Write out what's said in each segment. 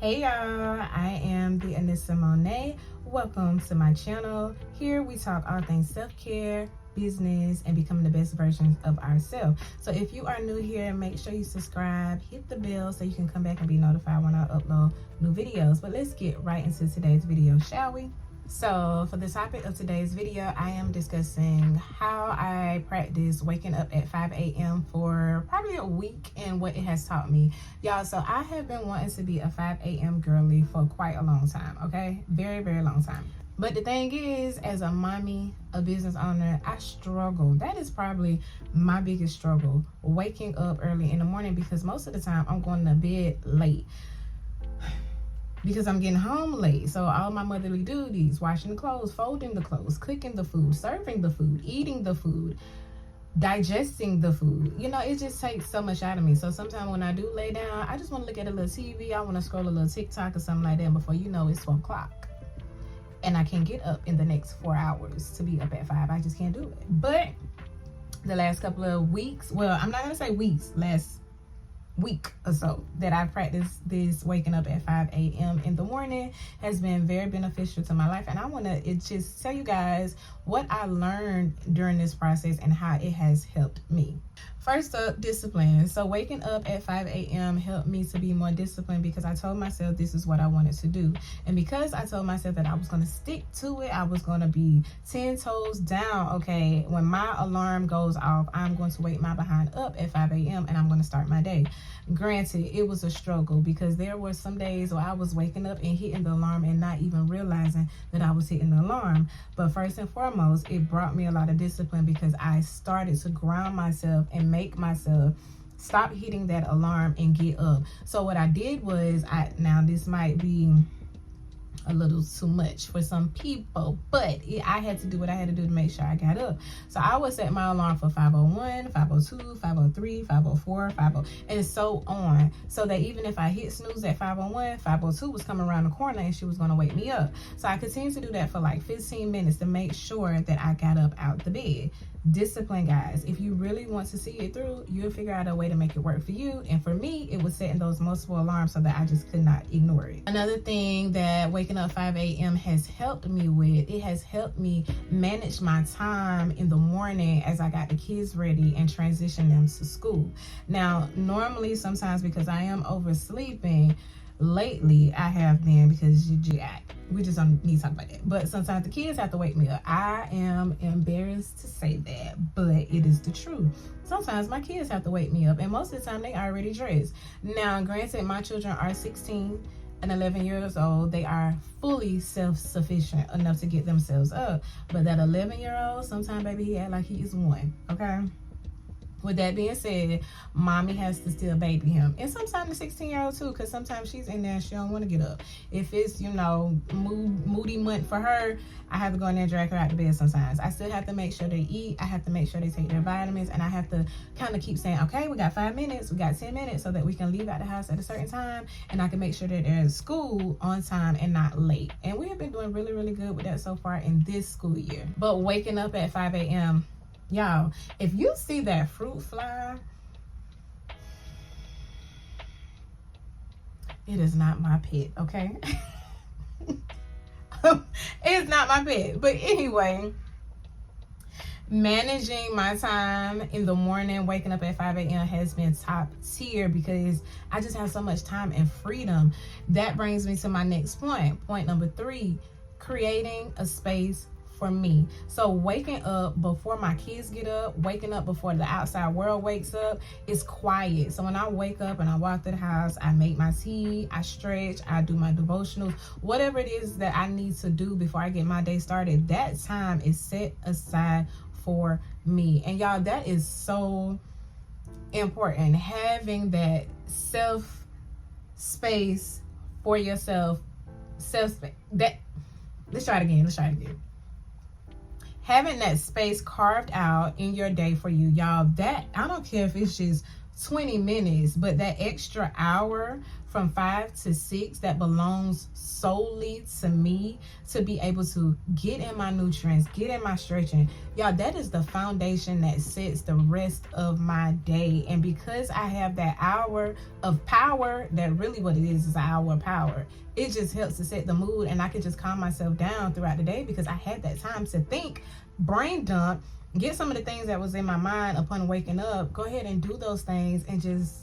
Hey y'all, I am the Anissa Monet. Welcome to my channel. Here we talk all things self-care, business, and becoming the best versions of ourselves. So if you are new here, make sure you subscribe, hit the bell so you can come back and be notified when I upload new videos. But let's get right into today's video, shall we? So for the topic of today's video, I am discussing how I practice waking up at 5 a.m. for probably a week and what it has taught me. Y'all, so I have been wanting to be a 5 a.m. girly for quite a long time, okay? Very, very long time. But the thing is, as a mommy, a business owner, I struggle. That is probably my biggest struggle, waking up early in the morning, because most of the time I'm going to bed late. Because I'm getting home late. So all my motherly duties, washing the clothes, folding the clothes, cooking the food, serving the food, eating the food, digesting the food, you know, it just takes so much out of me. So sometimes when I do lay down, I just want to look at a little TV. I want to scroll a little TikTok or something like that. Before you know, it's 12 o'clock. And I can't get up in the next 4 hours to be up at 5. I just can't do it. But the last couple of weeks, well, I'm not going to say weeks, last week or so that I practiced this waking up at 5 a.m. in the morning has been very beneficial to my life, and I want to just tell you guys what I learned during this process and how it has helped me. First up, discipline. So waking up at 5 a.m. helped me to be more disciplined because I told myself this is what I wanted to do. And because I told myself that I was going to stick to it, I was going to be 10 toes down. Okay, when my alarm goes off, I'm going to wake my behind up at 5 a.m. and I'm going to start my day. Granted, it was a struggle because there were some days where I was waking up and hitting the alarm and not even realizing that I was hitting the alarm. But first and foremost, it brought me a lot of discipline because I started to ground myself and make myself stop hitting that alarm and get up. So what I did was, now this might be a little too much for some people, but I had to do what I had to do to make sure I got up. So I would set my alarm for 5:01, 5:02, 5:03, 5:04, 50, and so on, so that even if I hit snooze at 5:01, 5:02 was coming around the corner and she was going to wake me up. So I continued to do that for like 15 minutes to make sure that I got up out the bed. Discipline, guys. If you really want to see it through, you'll figure out a way to make it work for you. And for me, it was setting those multiple alarms so that I just could not ignore it. Another thing that waking up 5 a.m. has helped me with, it has helped me manage my time in the morning as I got the kids ready and transition them to school. Now, normally, sometimes because I am oversleeping, lately I have been, because we just don't need to talk about that, but sometimes the kids have to wake me up. I am embarrassed to say that, but it is the truth. Sometimes my kids have to wake me up, and most of the time they already dressed. Now granted, my children are 16 and 11 years old. They are fully self-sufficient enough to get themselves up, but that 11-year-old, sometimes baby, he act like he is one. Okay, with that being said, mommy has to still baby him. And sometimes the 16-year-old too, because sometimes she's in there and she don't want to get up. If it's, you know, moody month for her, I have to go in there and drag her out to bed sometimes. I still have to make sure they eat. I have to make sure they take their vitamins. And I have to kind of keep saying, okay, we got 5 minutes, we got 10 minutes, so that we can leave out the house at a certain time. And I can make sure that they're at school on time and not late. And we have been doing really, really good with that so far in this school year. But waking up at 5 a.m., y'all, if you see that fruit fly, it is not my pet, okay? It's not my pet. But anyway, managing my time in the morning, waking up at 5 a.m. has been top tier because I just have so much time and freedom. That brings me to my next point. Point number 3, creating a space for me. So waking up before my kids get up, waking up before the outside world wakes up, is quiet. So when I wake up and I walk through the house, I make my tea, I stretch, I do my devotionals, whatever it is that I need to do before I get my day started, that time is set aside for me. And y'all, that is so important, having that self space for yourself. Self space. Let's try it again. Having that space carved out in your day for you, y'all, that, I don't care if it's just 20 minutes, but that extra hour from 5 to 6 that belongs solely to me to be able to get in my nutrients, get in my stretching. Y'all, that is the foundation that sets the rest of my day. And because I have that hour of power, that really what it is an hour of power, it just helps to set the mood, and I can just calm myself down throughout the day because I had that time to think, brain dump, get some of the things that was in my mind upon waking up, go ahead and do those things and just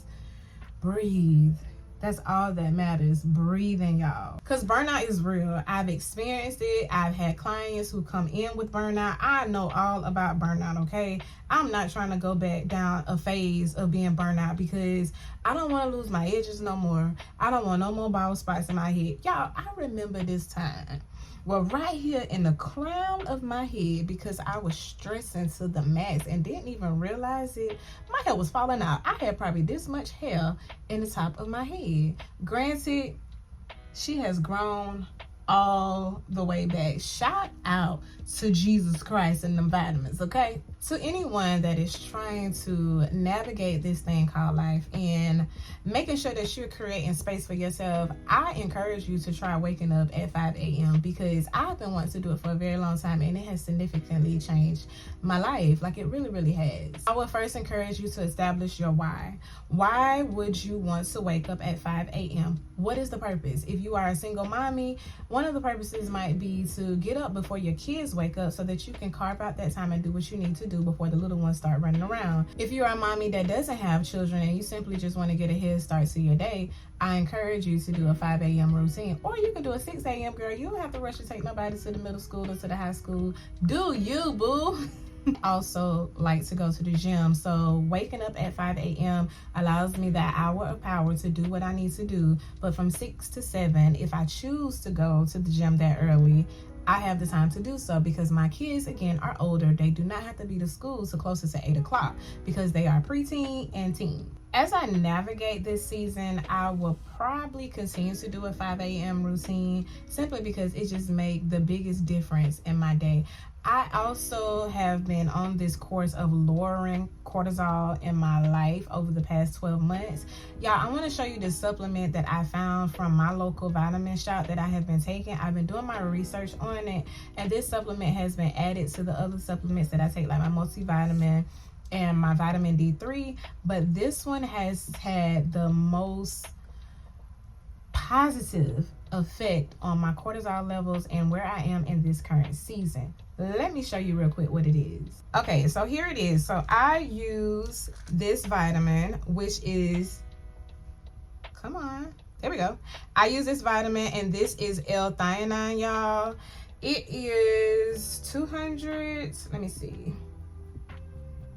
breathe. That's all that matters, breathing, y'all. Because burnout is real. I've experienced it. I've had clients who come in with burnout. I know all about burnout, okay? I'm not trying to go back down a phase of being burnout because I don't want to lose my edges no more. I don't want no more bald spots in my head. Y'all, I remember this time. Well, right here in the crown of my head, because I was stressing to the max and didn't even realize it, my hair was falling out. I had probably this much hair in the top of my head. Granted, she has grown all the way back. Shout out to Jesus Christ and them vitamins, okay? To anyone that is trying to navigate this thing called life and making sure that you're creating space for yourself, I encourage you to try waking up at 5 a.m. because I've been wanting to do it for a very long time and it has significantly changed my life. Like, it really, really has. I would first encourage you to establish your why. Why would you want to wake up at 5 a.m.? What is the purpose? If you are a single mommy, one of the purposes might be to get up before your kids wake up so that you can carve out that time and do what you need to do before the little ones start running around. If you're a mommy that doesn't have children and you simply just want to get a head start to your day, I encourage you to do a 5 a.m. routine. Or you can do a 6 a.m. girl. You don't have to rush to take nobody to the middle school or to the high school. Do you, boo? Also like to go to the gym, so waking up at 5 a.m. allows me that hour of power to do what I need to do. But from 6 to 7, if I choose to go to the gym that early, I have the time to do so because my kids, again, are older. They do not have to be to school so closer to 8 o'clock because they are preteen and teen. As I navigate this season, I will probably continue to do a 5 a.m. routine simply because it just makes the biggest difference in my day. I also have been on this course of lowering cortisol in my life over the past 12 months. Y'all, I want to show you the supplement that I found from my local vitamin shop that I have been taking. I've been doing my research on it, and this supplement has been added to the other supplements that I take, like my multivitamin and my vitamin D3, but this one has had the most positive effect on my cortisol levels and where I am in this current season. Let me show you real quick what it is. Okay, so here it is. So I use this vitamin, which is, come on, there we go. I use this vitamin, and this is L-theanine, y'all. It is 200, let me see.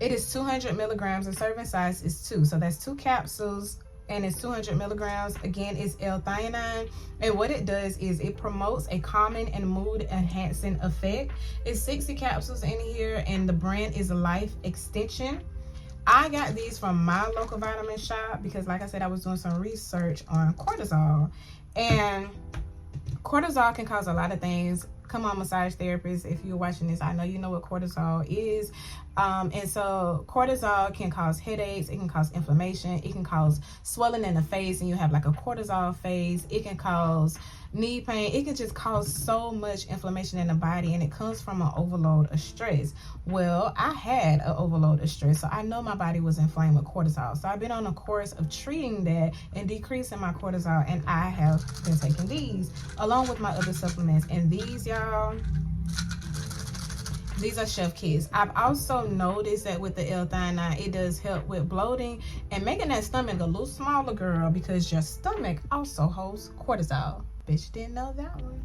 It is 200 milligrams. The serving size is 2. So that's 2 capsules and it's 200 milligrams. Again, it's L-theanine. And what it does is it promotes a calming and mood enhancing effect. It's 60 capsules in here and the brand is Life Extension. I got these from my local vitamin shop because, like I said, I was doing some research on cortisol. And cortisol can cause a lot of things. Come on, massage therapists, if you're watching this, I know you know what cortisol is. And so cortisol can cause headaches, it can cause inflammation, it can cause swelling in the face and you have like a cortisol phase, it can cause knee pain, it can just cause so much inflammation in the body, and it comes from an overload of stress. Well, I had an overload of stress, so I know my body was inflamed with cortisol. So I've been on a course of treating that and decreasing my cortisol, and I have been taking these along with my other supplements. And these, y'all, these are chef kiss. I've also noticed that with the L-theanine, it does help with bloating and making that stomach a little smaller, girl, because your stomach also holds cortisol. Bitch, didn't know that one.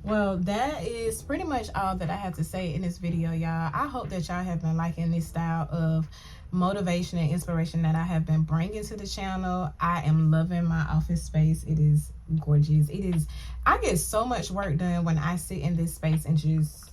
Well, that is pretty much all that I have to say in this video, y'all. I hope that y'all have been liking this style of motivation and inspiration that I have been bringing to the channel. I am loving my office space. It is gorgeous. It is, I get so much work done when I sit in this space and just,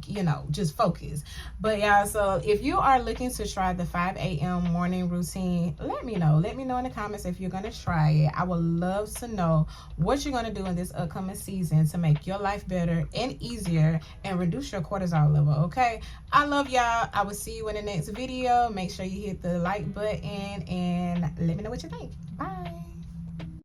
you know, just focus. But yeah, so if you are looking to try the 5 a.m. morning routine, let me know in the comments if you're going to try it. I would love to know what you're going to do in this upcoming season to make your life better and easier and reduce your cortisol level. Okay, I love y'all. I will see you in the next video. Make sure you hit the like button and let me know what you think. Bye.